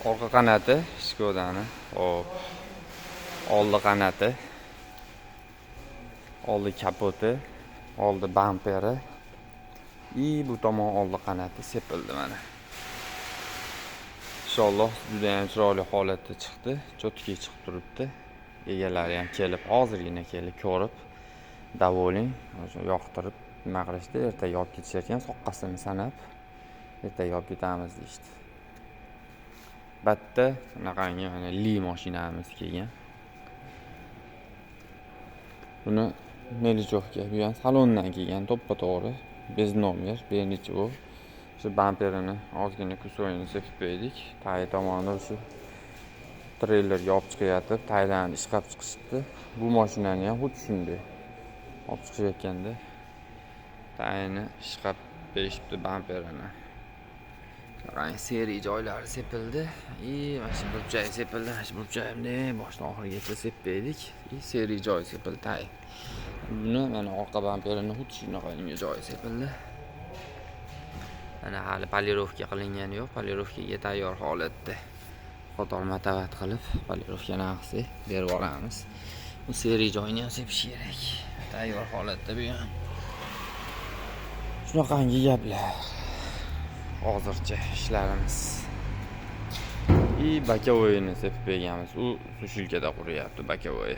Orqa qanoti Skodani. Hop. Oldi qanoti. Oldi kapoti. Oldi bamperi. Bu tomon oldi qanoti sepildi mana. Inshaalloh juda ham chiroyli holatda chiqdi. Cho'tki chiqib turibdi. Egalari ham kelib, hozirgina kelib ko'rib, davoling, yoqtirib nima qilishdi, ertaga olib ketishar ekan, soqqasini sanab, ertaga olib ketamiz deyishdi. Batta bunaqangi mana li mashinamiz kelgan. Buni Nelichevga, bu ham salondan kelgan, to'ppa-to'g'ri, bez nomer, bernichu. Shu bamperini ozgina kusoyini sepib qo'ydik. Tay tomoni shu treylerga olib chiqayotib, taydan ishqab chiqishdi. Bu mashinani ham xuddi shunday olib chiqayotganda tayini ishqab berishibdi bamperini. Qarang, seriy joylari sepildi. Mana shu burchayi sepildi, mana shu burchayimni boshdan oxirigacha sepib qo'ydik. Seriy joy sepildi tay. Buni mana orqa bamperini xuddi shunaqa joyi sepildi. Mana hali polirovka qilingani yo'q, polirovkaga tayyor holatda. Qo'tol matavat qilib, polirovkani aqsi berib olamiz. Bu seriy joyini ham sepish kerak. Tayyor holatda bu ham. Shunaqangi gaplar. Hozircha ishlarimiz. Bakavoyini sepib berganmiz. U sushilkada quryapti Bakavoy.